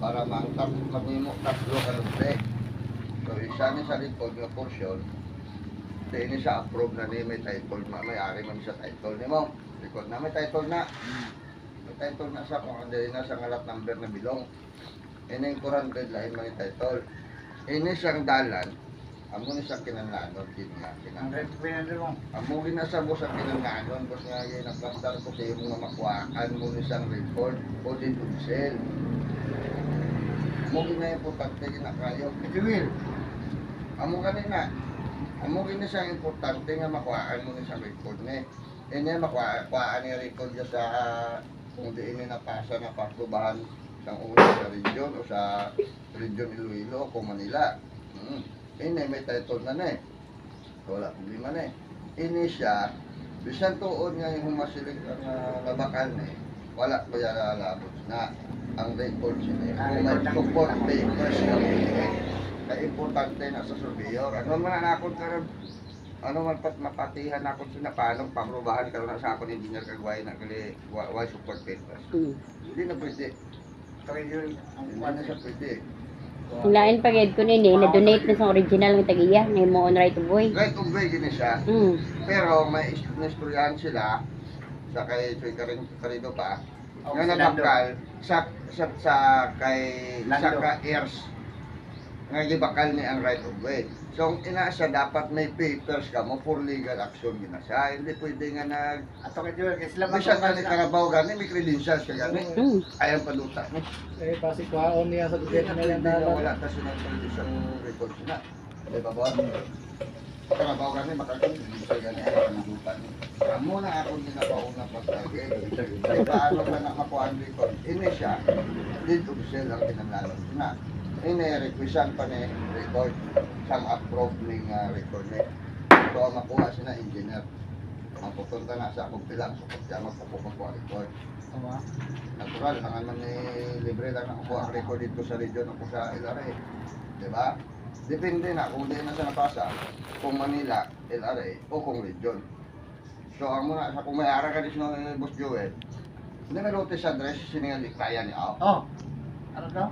para magmimo tatlo ka lumbe. So isa ni sa likod nga portion, ini sa approve na ni may title, may-ari man sa title ni mo. Likod na may title na. May title na sa kung ano na sa ngalat number na bilong. Ini yung current deadline man yung title. Ini siyang dalan, amo ni sa kinanganon din nga kinanganon. Amo ginasa mo sa kinanganon, bus nga yung nagpasar ko sa iyo mga makuhaan mo ni siyang record o din sale. Amo gina importante ginakayo. Will. Amo kanina. Amo gina siyang importante nga makuhaan mo ni siyang record ni. Ini makuhaan ni record niya sa kung di ini napasa na pagtubahan ng una sa region o sa region Iloilo o Manila. Ini may title na na eh. Wala problema na eh. Ini siya, bisan tuon nga yung humasilig ang labakal na eh. Wala ko yan lalabot na ang record siya eh. Kung may support papers na eh. Kaya importante na sa surveyor. Ano man nakon ka rin, ano man mapatihan nakon siya na paano pangrubahan ka na sa akong engineer kagway na kali why support papers. Hindi na pwede. Hindi na siya pwede. Lain pagid ko nini na-donate na sa original ng tagiya na mo on right of way. Right of way gini siya. Pero may istoryahan sila sa kay Choy Carido pa. Nga nabakal sa kay Saka Airs. Nga gibakal ni ang right of way. So ang ina siya dapat may papers ka mo for legal action gina siya. Hindi pwede nga nag Ato ka Joel, kasi lang siya ka ni Karabaw gani may credentials ka gani. Ayaw paluta ni. Eh, basi kwaon niya sa dugay na lang Wala ta siya ng condition record sila. Di ba ba? Karabaw gani makakinig siya gani ayaw paluta ni. Amo na ako ginapauna pa sa akin. Di ba ano ba na makuha ang record? Ini siya. Did official ang kinanglalan na. Ini requisition pa ni record sang approve ning record ni. So ang makuha siya na engineer. Ang pupunta na sa akong pilang so kaya magpapukuha record. Natural, naman ni libre lang nakukuha ang record dito sa region o sa LRA. Diba? Depende na kung di na siya napasa kung Manila, LRA o kung region. So ang muna, sa kung may ara ka din ng Boss Joel, hindi may notice address siningali kaya ni Ao. Oh, ano daw?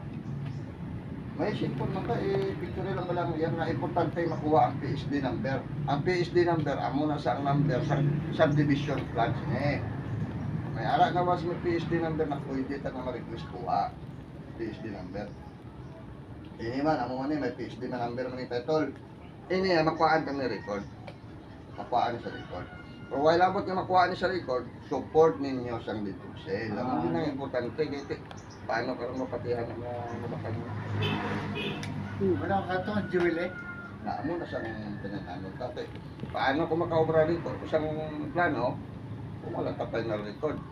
May simple man ba, picture lang ba lang yan na importante makuha ang PSD number. Ang PSD number, amo na sa ang number sa subdivision plan siya. May ara na mas may PSD number na pwede ta na ma-request kuha. PSD number. Ini man, amo man may PSD na number man yung title. Ini, makuhaan kang record. Makuhaan sa record. Pero while abot na makuhaan sa record, support ninyo sa dito sale. Amo din ang importante, kaya paano ka rin mapatihan ng mabakan mo. Wala ka to, Joel eh. Naamo na siyang pinanano. Tapos, paano kung makaobra rito? Kung siyang plano, kung wala ka final record.